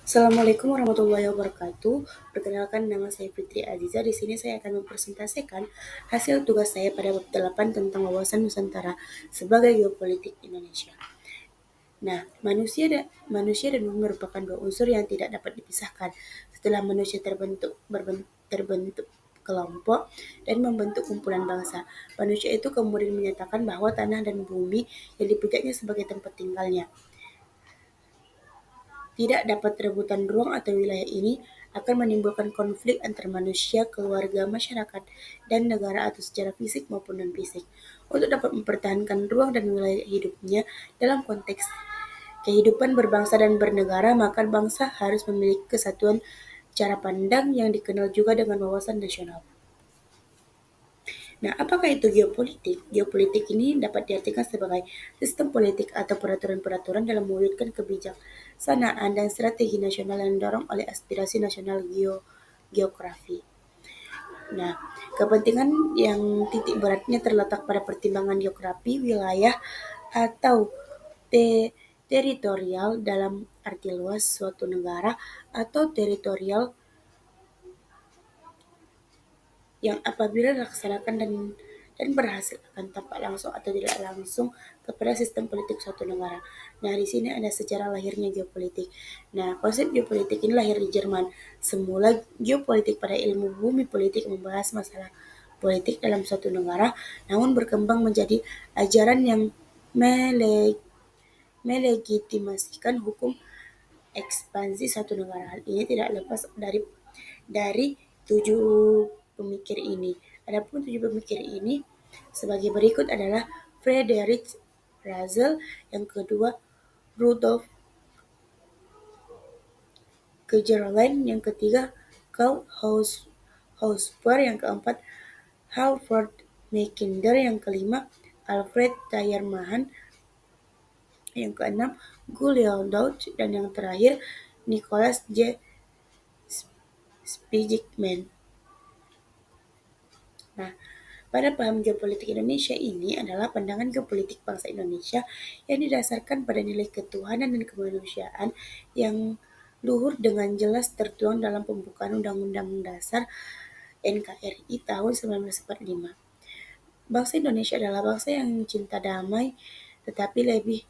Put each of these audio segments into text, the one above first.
Assalamualaikum warahmatullahi wabarakatuh. Perkenalkan, nama saya Fitri Aziza. Di sini saya akan mempresentasikan hasil tugas saya pada bab 8 tentang wawasan Nusantara sebagai geopolitik Indonesia. Nah, manusia dan bumi merupakan dua unsur yang tidak dapat dipisahkan. Setelah manusia terbentuk kelompok dan membentuk kumpulan bangsa, manusia itu kemudian menyatakan bahwa tanah dan bumi yang dipegangnya sebagai tempat tinggalnya. Tidak dapat rebutan ruang atau wilayah ini akan menimbulkan konflik antar manusia, keluarga, masyarakat, dan negara atau secara fisik maupun non-fisik. Untuk dapat mempertahankan ruang dan wilayah hidupnya dalam konteks kehidupan berbangsa dan bernegara, maka bangsa harus memiliki kesatuan cara pandang yang dikenal juga dengan wawasan nasional. Nah, apakah itu geopolitik? Geopolitik ini dapat diartikan sebagai sistem politik atau peraturan-peraturan dalam mewujudkan kebijaksanaan dan strategi nasional yang didorong oleh aspirasi nasional geografi. Nah, kepentingan yang titik beratnya terletak pada pertimbangan geografi, wilayah, atau teritorial dalam arti luas suatu negara atau teritorial yang apabila dilaksanakan dan berhasil akan tampak langsung atau tidak langsung kepada sistem politik suatu negara. Nah, di sini ada sejarah lahirnya geopolitik. Nah, konsep geopolitik ini lahir di Jerman. Semula geopolitik pada ilmu bumi politik membahas masalah politik dalam suatu negara, namun berkembang menjadi ajaran yang mele- melegitimasikan hukum ekspansi satu negara. Hal ini tidak lepas dari tujuh pemikir ini. Adapun tujuh pemikir ini sebagai berikut adalah Friedrich Russell, yang kedua Rudolf Kjellman, yang ketiga Karl Hausper, yang keempat Halford Mackinder, yang kelima Alfred Tyerman, yang keenam Guliel Dodge, dan yang terakhir Nicholas J. Spiegelman. Nah, pada paham geopolitik Indonesia ini adalah pandangan geopolitik bangsa Indonesia yang didasarkan pada nilai ketuhanan dan kemanusiaan yang luhur dengan jelas tertuang dalam pembukaan Undang-Undang Dasar NKRI tahun 1945. Bangsa Indonesia adalah bangsa yang cinta damai tetapi lebih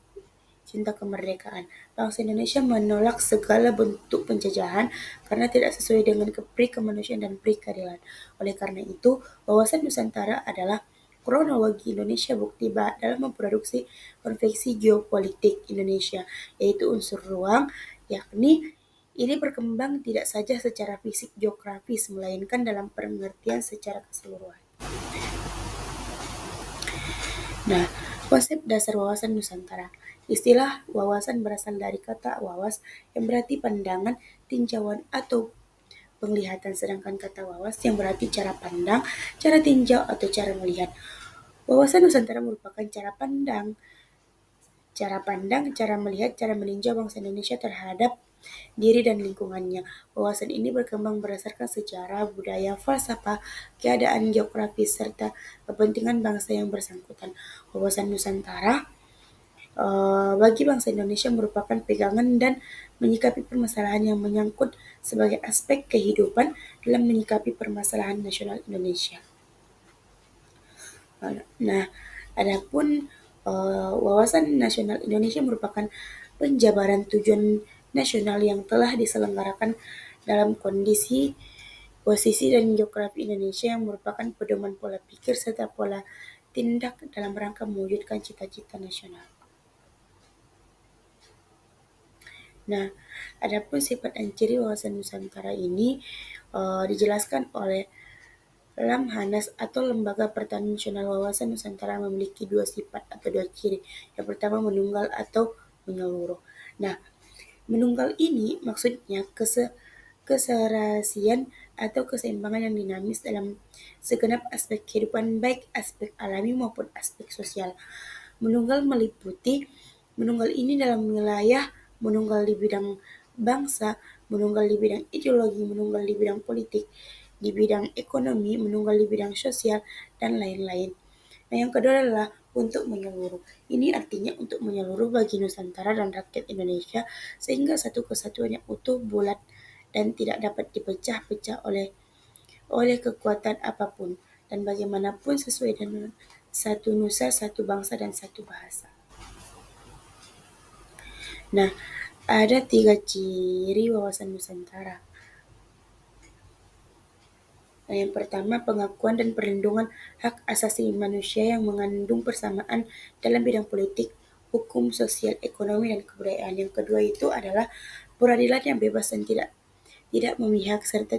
cinta kemerdekaan. Bangsa Indonesia menolak segala bentuk penjajahan karena tidak sesuai dengan peri kemanusiaan dan peri keadilan. Oleh karena itu, wawasan Nusantara adalah kronologi Indonesia bukti dalam memproduksi konveksi geopolitik Indonesia, yaitu unsur ruang, yakni ini berkembang tidak saja secara fisik geografis, melainkan dalam pengertian secara keseluruhan. Nah, konsep dasar wawasan Nusantara. Istilah wawasan berasal dari kata wawas yang berarti pandangan, tinjauan, atau penglihatan, sedangkan kata wawas yang berarti cara pandang, cara tinjau, atau cara melihat. Wawasan Nusantara merupakan cara melihat, cara meninjau bangsa Indonesia terhadap diri dan lingkungannya. Wawasan ini berkembang berdasarkan sejarah, budaya, falsafah, keadaan geografis, serta kepentingan bangsa yang bersangkutan. Wawasan Nusantara bagi bangsa Indonesia merupakan pegangan dan menyikapi permasalahan yang menyangkut sebagai aspek kehidupan dalam menyikapi permasalahan nasional Indonesia. Nah, adapun wawasan nasional Indonesia merupakan penjabaran tujuan nasional yang telah diselenggarakan dalam kondisi, posisi, dan geografi Indonesia yang merupakan pedoman pola pikir serta pola tindak dalam rangka mewujudkan cita-cita nasional. Nah, adapun sifat dan ciri wawasan Nusantara ini dijelaskan oleh Lamhanas atau Lembaga Pertahanan Nasional. Wawasan Nusantara memiliki dua sifat atau dua ciri. Yang pertama menunggal atau menyeluruh. Nah, menunggal ini maksudnya keserasian atau keseimbangan yang dinamis dalam segenap aspek kehidupan, baik aspek alami maupun aspek sosial. Menunggal meliputi menunggal ini dalam wilayah, menunggal di bidang bangsa, menunggal di bidang ideologi, menunggal di bidang politik, di bidang ekonomi, menunggal di bidang sosial, dan lain-lain. Nah, yang kedua adalah untuk menyeluruh. Ini artinya untuk menyeluruh bagi Nusantara dan rakyat Indonesia sehingga satu kesatuan yang utuh, bulat, dan tidak dapat dipecah-pecah oleh kekuatan apapun dan bagaimanapun sesuai dengan satu nusa, satu bangsa, dan satu bahasa. Nah, ada 3 ciri wawasan Nusantara. Nah, yang pertama, pengakuan dan perlindungan hak asasi manusia yang mengandung persamaan dalam bidang politik, hukum, sosial, ekonomi, dan kebudayaan. Yang kedua itu adalah peradilan yang bebas dan tidak memihak serta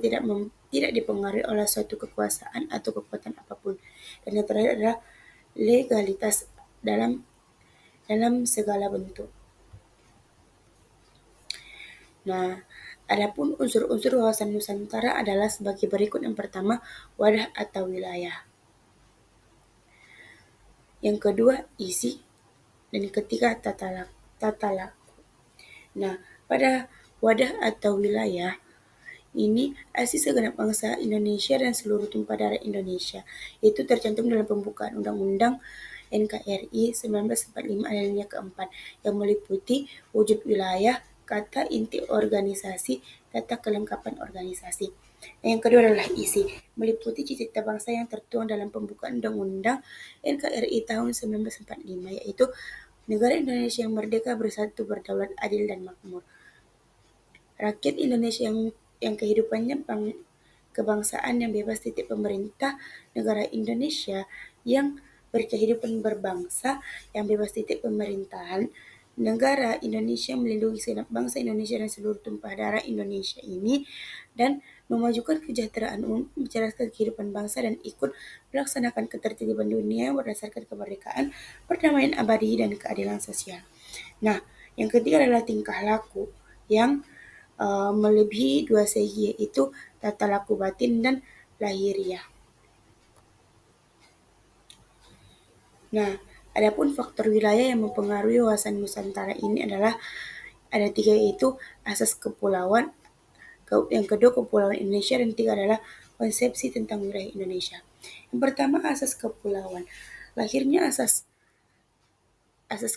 tidak dipengaruhi oleh suatu kekuasaan atau kekuatan apapun. Dan yang terakhir adalah legalitas dalam dalam segala bentuk. Nah, adapun unsur-unsur wawasan Nusantara adalah sebagai berikut. Yang pertama, wadah atau wilayah. Yang kedua, isi. Dan yang ketiga, tata laku. Nah, pada wadah atau wilayah ini asli segenap bangsa Indonesia dan seluruh tumpah darah Indonesia. Itu tercantum dalam pembukaan Undang-Undang NKRI 1945 alinea keempat yang meliputi wujud wilayah, kata inti organisasi, tata kelengkapan organisasi. Nah, yang kedua adalah isi, meliputi cita-cita bangsa yang tertuang dalam pembukaan Undang-Undang NKRI tahun 1945, yaitu negara Indonesia yang merdeka, bersatu, berdaulat, adil, dan makmur. Rakyat Indonesia yang kehidupannya kebangsaan yang bebas titik pemerintah negara Indonesia yang berkehidupan berbangsa yang bebas titik pemerintahan negara Indonesia melindungi segenap bangsa Indonesia dan seluruh tumpah darah Indonesia ini dan memajukan kesejahteraan umum, mencerdaskan kehidupan bangsa dan ikut melaksanakan ketertiban dunia berdasarkan kemerdekaan, perdamaian abadi dan keadilan sosial. Nah, yang ketiga adalah tingkah laku yang melebihi 2 segi, yaitu tata laku batin dan lahiriah. Nah, adapun faktor wilayah yang mempengaruhi wawasan Nusantara ini adalah ada 3, yaitu asas kepulauan, yang kedua kepulauan Indonesia, dan 3 adalah konsepsi tentang wilayah Indonesia. Yang pertama, asas kepulauan. Lahirnya asas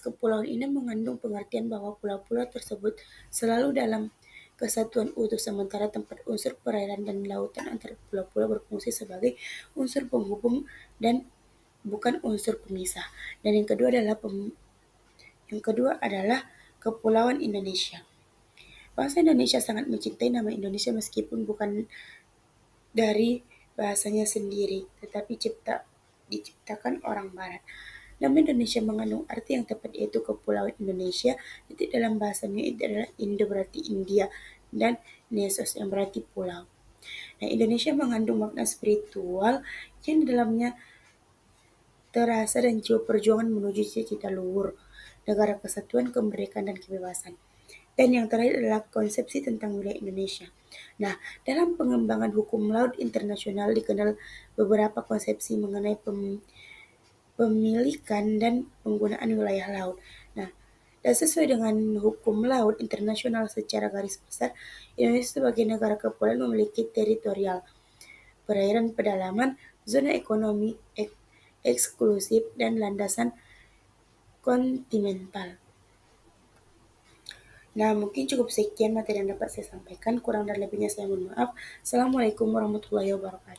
kepulauan ini mengandung pengertian bahwa pulau-pulau tersebut selalu dalam kesatuan utuh, sementara tempat unsur perairan dan lautan antara pulau-pulau berfungsi sebagai unsur penghubung dan bukan unsur pemisah. Dan yang kedua adalah Kepulauan Indonesia. Bangsa Indonesia sangat mencintai nama Indonesia meskipun bukan dari bahasanya sendiri, tetapi diciptakan orang Barat. Nama Indonesia mengandung arti yang tepat, yaitu Kepulauan Indonesia. Titik dalam bahasanya itu adalah Indo berarti India dan Nesos yang berarti pulau. Nah, Indonesia mengandung makna spiritual yang di dalamnya terasa dan jiwa perjuangan menuju cita-cita luhur, negara kesatuan, kemerdekaan, dan kebebasan. Dan yang terakhir adalah konsepsi tentang wilayah Indonesia. Nah, dalam pengembangan hukum laut internasional dikenal beberapa konsepsi mengenai pemilikan dan penggunaan wilayah laut. Nah, dan sesuai dengan hukum laut internasional secara garis besar, Indonesia sebagai negara kepulauan memiliki teritorial, perairan pedalaman, zona ekonomi eksklusif, dan landasan kontinental. Nah, mungkin cukup sekian materi yang dapat saya sampaikan. Kurang dan lebihnya saya mohon maaf. Assalamualaikum warahmatullahi wabarakatuh.